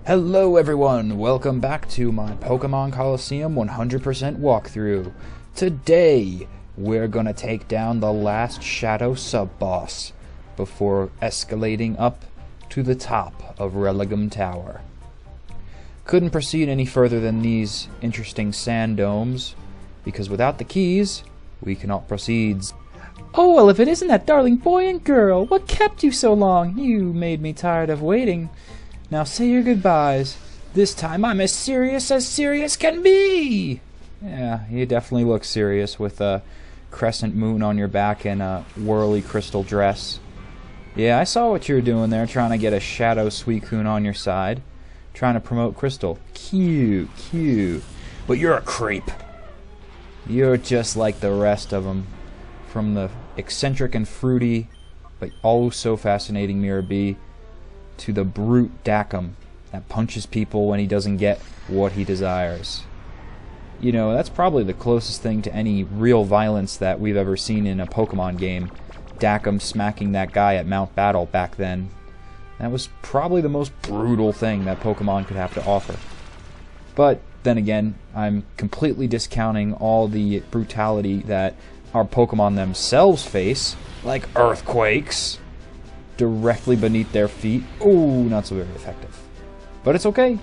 Hello everyone, welcome back to my Pokemon Colosseum 100% walkthrough. Today, we're gonna take down the last Shadow sub-boss before escalating up to the top of Religum Tower. Couldn't proceed any further than these interesting sand domes, because without the keys, we cannot proceed. Oh, well, if it isn't that darling boy and girl, what kept you so long? You made me tired of waiting. Now say your goodbyes. This time I'm as serious can be! Yeah, you definitely look serious with a crescent moon on your back and a whirly crystal dress. Yeah, I saw what you were doing there, trying to get a Shadow Suicune on your side. Trying to promote Crystal. Cute, cute. But you're a creep. You're just like the rest of them. From the eccentric and fruity, but oh so fascinating Mirror B, to the brute Dacum that punches people when he doesn't get what he desires. You know, that's probably the closest thing to any real violence that we've ever seen in a Pokemon game. Dacum smacking that guy at Mount Battle back then. That was probably the most brutal thing that Pokemon could have to offer. But then again, I'm completely discounting all the brutality that our Pokemon themselves face, like earthquakes directly beneath their feet. Ooh, not so very effective. But it's okay.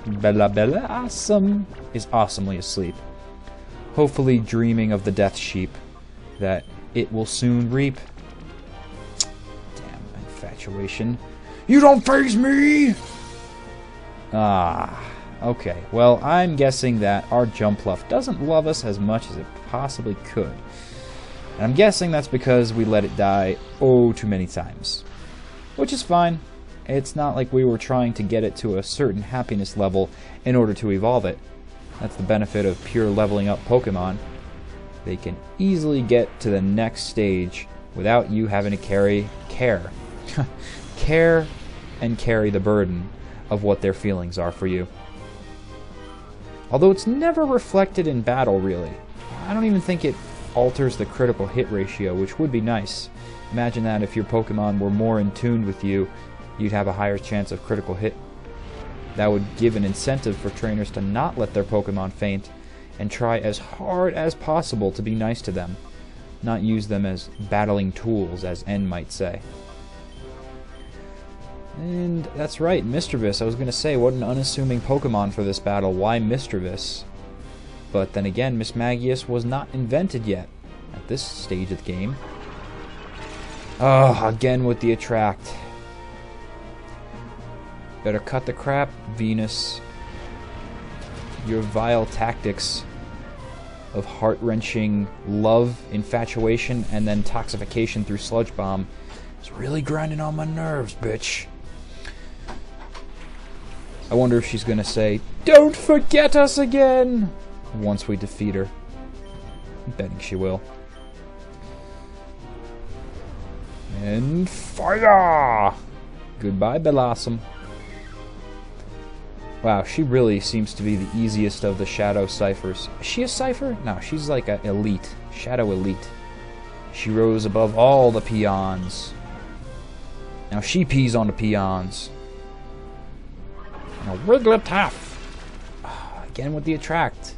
Bella Awesome is awesomely asleep, hopefully dreaming of the death sheep that it will soon reap. Damn infatuation. You don't faze me! Ah, okay. Well, I'm guessing that our Jumpluff doesn't love us as much as it possibly could. And I'm guessing that's because we let it die oh too many times. Which is fine. It's not like we were trying to get it to a certain happiness level in order to evolve it. That's the benefit of pure leveling up Pokemon. They can easily get to the next stage without you having to carry the burden of what their feelings are for you. Although it's never reflected in battle, really. I don't even think it alters the critical hit ratio, which would be nice. Imagine that if your Pokemon were more in tune with you, you'd have a higher chance of critical hit. That would give an incentive for trainers to not let their Pokemon faint and try as hard as possible to be nice to them, not use them as battling tools, as N might say. And that's right, Mischievous. I was going to say, what an unassuming Pokemon for this battle. Why Mischievous? But then again, Mismagius was not invented yet at this stage of the game. Oh, again with the attract. Better cut the crap, Venus. Your vile tactics of heart-wrenching love, infatuation, and then toxification through Sludge Bomb is really grinding on my nerves, bitch. I wonder if she's gonna say, "Don't forget us again!" once we defeat her. I'm betting she will. And fire! Goodbye, Blossom. Wow, she really seems to be the easiest of the Shadow Ciphers. Is she a Cipher? No, she's like an elite. Shadow elite. She rose above all the peons. Now she pees on the peons. Now Wigglytuff! Again with the attract.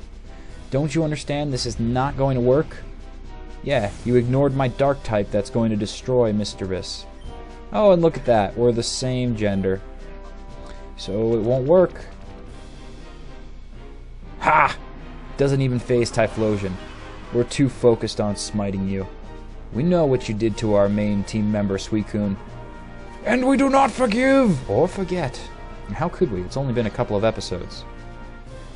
Don't you understand this is not going to work? Yeah, you ignored my dark type that's going to destroy Mischievous. Oh, and look at that. We're the same gender. So it won't work. Ha! Doesn't even phase Typhlosion. We're too focused on smiting you. We know what you did to our main team member, Suicune. And we do not forgive! Or forget. And how could we? It's only been a couple of episodes.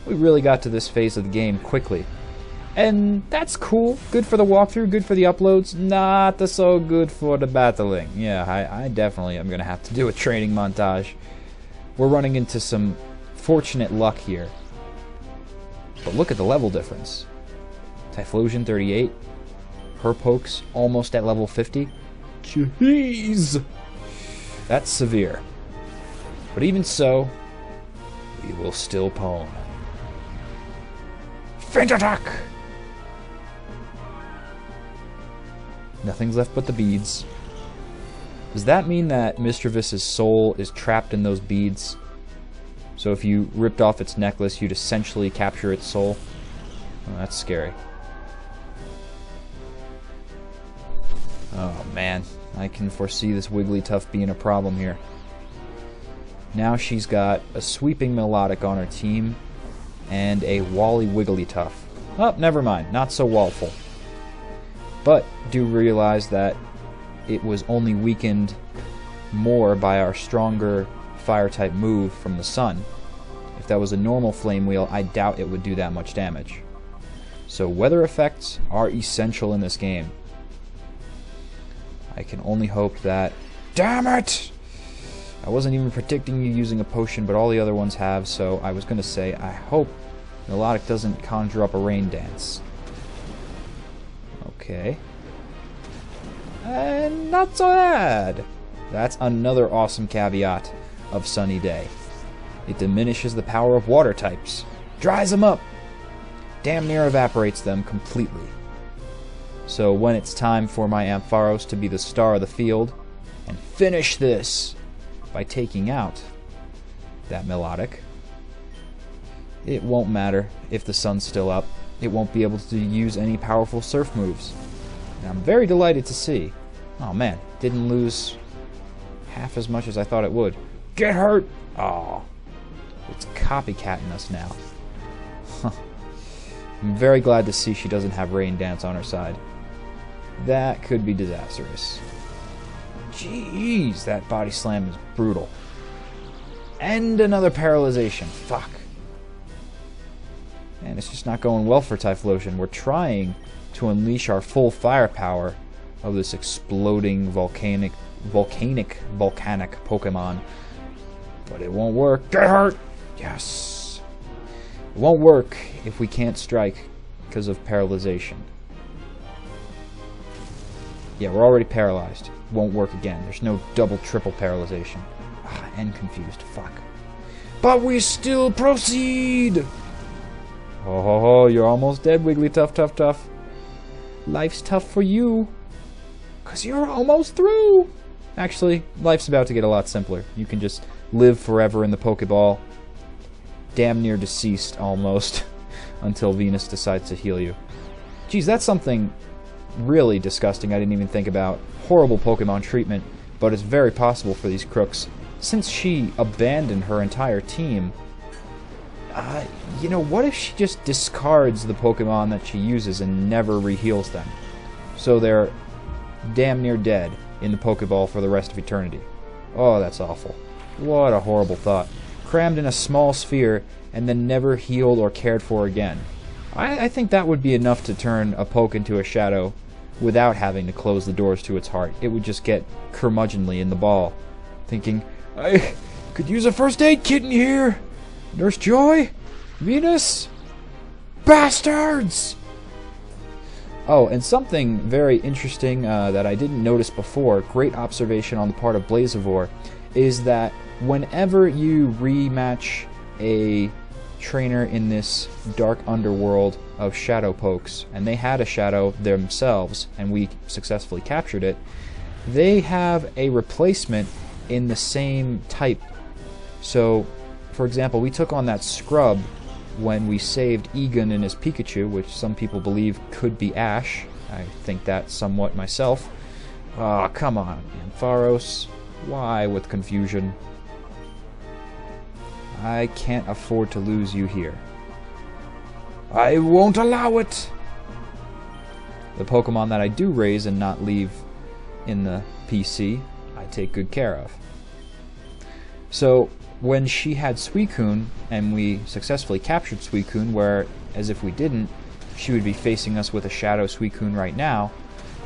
We really got to this phase of the game quickly. And that's cool. Good for the walkthrough, good for the uploads. Not so good for the battling. Yeah, I definitely am going to have to do a training montage. We're running into some fortunate luck here. But look at the level difference. Typhlosion 38. Herpoke's almost at level 50. Jeez! That's severe. But even so, we will still pwn. Faint attack! Nothing's left but the beads. Does that mean that Mischievous's soul is trapped in those beads? So if you ripped off its necklace, you'd essentially capture its soul. Oh, that's scary. Oh man, I can foresee this Wigglytuff being a problem here. Now she's got a sweeping Melodic on her team and a Wally Wigglytuff. Oh, never mind, not so wallful. But do realize that it was only weakened more by our stronger fire-type move from the sun. If that was a normal Flame Wheel, I doubt it would do that much damage. So weather effects are essential in this game. I can only hope that... Damn it! I wasn't even predicting you using a potion, but all the other ones have, so I was going to say, I hope Melodic doesn't conjure up a rain dance. Okay. And not so bad! That's another awesome caveat of Sunny Day. It diminishes the power of water types. Dries them up! Damn near evaporates them completely. So when it's time for my Ampharos to be the star of the field and finish this by taking out that Melodic, it won't matter if the sun's still up. It won't be able to use any powerful surf moves. And I'm very delighted to see. Oh man, didn't lose half as much as I thought it would. Get hurt! Oh, it's copycatting us now. I'm very glad to see she doesn't have Rain Dance on her side. That could be disastrous. Jeez, that body slam is brutal. And another paralyzation. Fuck. And it's just not going well for Typhlosion. We're trying to unleash our full firepower of this exploding volcanic Pokemon. But it won't work. Get hurt! Yes. It won't work if we can't strike because of paralyzation. Yeah, we're already paralyzed. Won't work again. There's no double, triple paralyzation. And confused. Fuck. But we still proceed! Oh, ho, ho, you're almost dead, Wigglytuff, tough, tough. Life's tough for you. 'Cause you're almost through. Actually, life's about to get a lot simpler. You can just live forever in the Pokeball. Damn near deceased, almost. Until Venus decides to heal you. Geez, that's something really disgusting I didn't even think about. Horrible Pokemon treatment, but it's very possible for these crooks. Since she abandoned her entire team, you know, what if she just discards the Pokemon that she uses and never reheals them? So they're damn near dead in the Pokeball for the rest of eternity. Oh, that's awful. What a horrible thought. Crammed in a small sphere and then never healed or cared for again. I think that would be enough to turn a Poke into a Shadow without having to close the doors to its heart. It would just get curmudgeonly in the ball, thinking, I could use a first aid kit in here. Nurse Joy? Venus? Bastards! Oh, and something very interesting that I didn't notice before, great observation on the part of Blazivore, is that whenever you rematch a trainer in this dark underworld of Shadow Pokes, and they had a Shadow themselves, and we successfully captured it, they have a replacement in the same type. So, for example, we took on that Scrub when we saved Egan and his Pikachu, which some people believe could be Ash. I think that somewhat myself. Ah, come on, Ampharos. Why with confusion? I can't afford to lose you here. I won't allow it! The Pokemon that I do raise and not leave in the PC, I take good care of. So, when she had Suicune, and we successfully captured Suicune, where, as if we didn't, she would be facing us with a Shadow Suicune right now.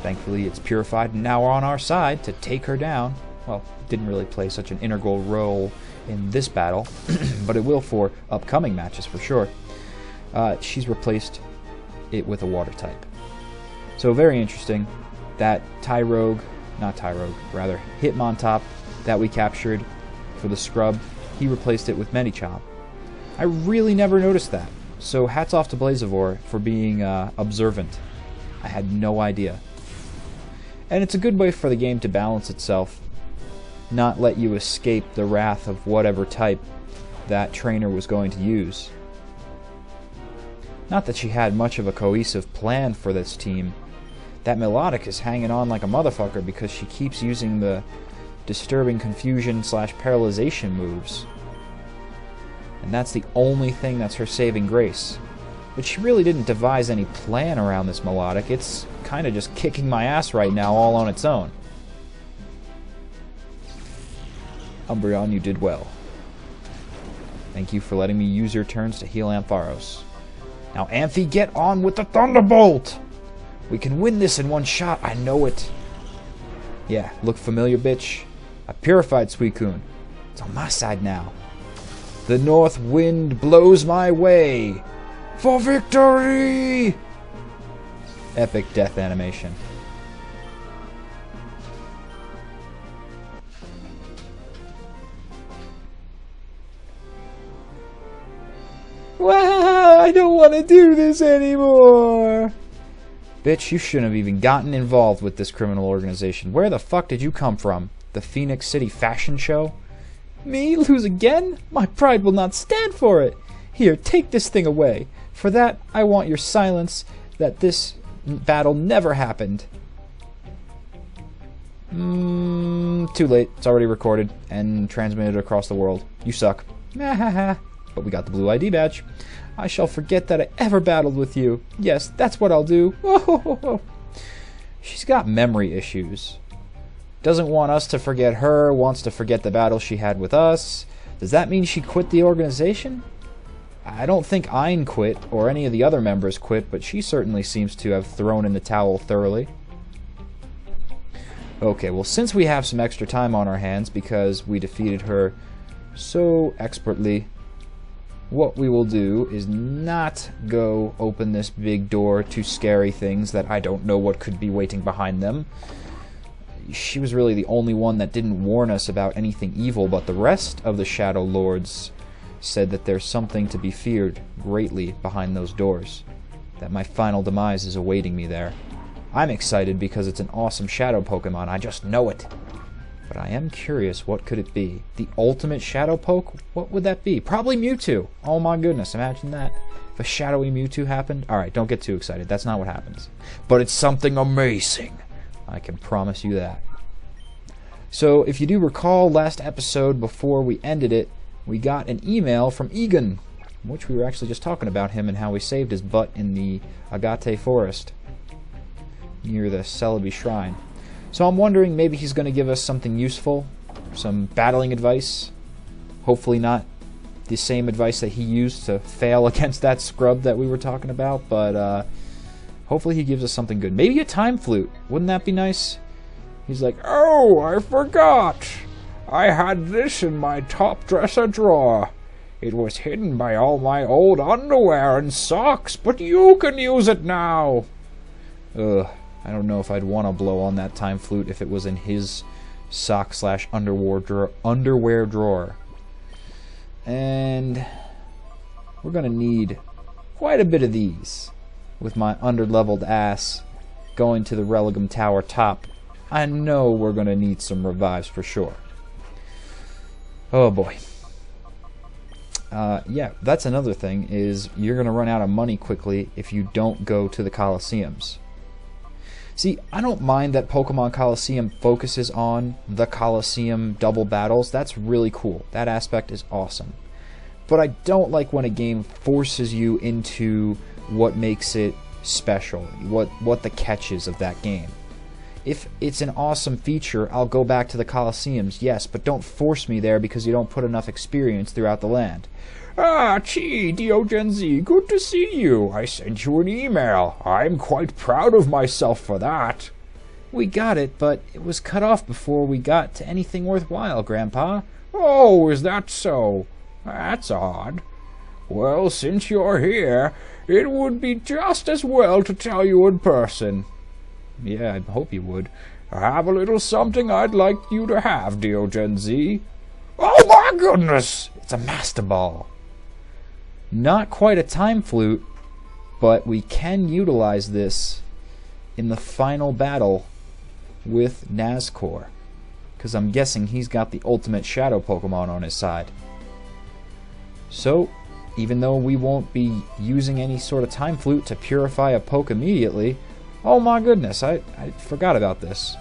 Thankfully, it's purified and now on our side to take her down. Well, it didn't really play such an integral role in this battle, but it will for upcoming matches for sure. She's replaced it with a water type. So very interesting. That Hitmontop that we captured for the Scrub, he replaced it with Medichomp. I really never noticed that. So hats off to Blazivore for being observant. I had no idea. And it's a good way for the game to balance itself. Not let you escape the wrath of whatever type that trainer was going to use. Not that she had much of a cohesive plan for this team. That Melodic is hanging on like a motherfucker because she keeps using the disturbing confusion / paralyzation moves. And that's the only thing that's her saving grace. But she really didn't devise any plan around this Melodic. It's kind of just kicking my ass right now all on its own. Umbreon, you did well. Thank you for letting me use your turns to heal Ampharos. Now, Amphi, get on with the Thunderbolt! We can win this in one shot, I know it. Yeah, look familiar, bitch? I purified Suicune. It's on my side now. The north wind blows my way. For victory! Epic death animation. Wow, I don't want to do this anymore. Bitch, you shouldn't have even gotten involved with this criminal organization. Where the fuck did you come from? The Phoenix City Fashion Show? Me lose again? My pride will not stand for it. Here, take this thing away. For that, I want your silence that this battle never happened. Too late. It's already recorded and transmitted across the world. You suck. But we got the blue ID badge. I shall forget that I ever battled with you. Yes, that's what I'll do. She's got memory issues. Doesn't want us to forget her, wants to forget the battle she had with us. Does that mean she quit the organization? I don't think Ein quit, or any of the other members quit, but she certainly seems to have thrown in the towel thoroughly. Okay, well, since we have some extra time on our hands because we defeated her so expertly, what we will do is not go open this big door to scary things that I don't know what could be waiting behind them. She was really the only one that didn't warn us about anything evil, but the rest of the Shadow Lords said that there's something to be feared greatly behind those doors. That my final demise is awaiting me there. I'm excited because it's an awesome Shadow Pokemon, I just know it. But I am curious, what could it be? The ultimate Shadow Poke? What would that be? Probably Mewtwo. Oh my goodness, imagine that. If a shadowy Mewtwo happened. Alright, don't get too excited. That's not what happens. But it's something amazing. I can promise you that. So, if you do recall, last episode before we ended it, we got an email from Egan, which we were actually just talking about him and how we saved his butt in the Agate Forest near the Celebi Shrine. So I'm wondering, maybe he's going to give us something useful, some battling advice. Hopefully not the same advice that he used to fail against that scrub that we were talking about, but hopefully he gives us something good. Maybe a time flute. Wouldn't that be nice? He's like, oh, I forgot. I had this in my top dresser drawer. It was hidden by all my old underwear and socks, but you can use it now. Ugh. I don't know if I'd want to blow on that time flute if it was in his sock / underwear drawer. And we're going to need quite a bit of these with my underleveled ass going to the Religum Tower top. I know we're going to need some revives for sure. Oh boy. Yeah, that's another thing, is you're going to run out of money quickly if you don't go to the Colosseums. See, I don't mind that Pokemon Colosseum focuses on the Colosseum double battles. That's really cool. That aspect is awesome. But I don't like when a game forces you into what makes it special, what the catch is of that game. If it's an awesome feature, I'll go back to the Colosseums, yes, but don't force me there because you don't put enough experience throughout the land. Ah, gee, DeoGenZ, good to see you. I sent you an email. I'm quite proud of myself for that. We got it, but it was cut off before we got to anything worthwhile, Grandpa. Oh, is that so? That's odd. Well, since you're here, it would be just as well to tell you in person. Yeah, I hope you would. I have a little something I'd like you to have, DeoGenZ. Oh my goodness! It's a Master Ball. Not quite a time flute, but we can utilize this in the final battle with Nazcor, because I'm guessing he's got the ultimate Shadow Pokemon on his side. So, even though we won't be using any sort of time flute to purify a poke immediately... Oh my goodness, I forgot about this.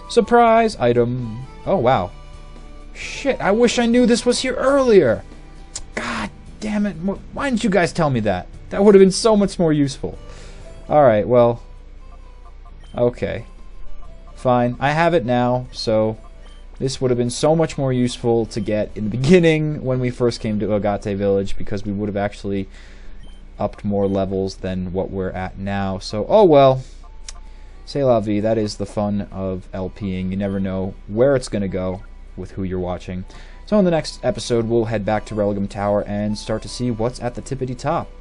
Surprise item. Oh, wow. Shit, I wish I knew this was here earlier. God damn it. Why didn't you guys tell me that? That would have been so much more useful. Alright, well... Okay. Fine. I have it now, so... This would have been so much more useful to get in the beginning when we first came to Agate Village, because we would have actually upped more levels than what we're at now. So, oh well. C'est la vie. That is the fun of LPing. You never know where it's going to go with who you're watching. So in the next episode, we'll head back to Religum Tower and start to see what's at the tippity top.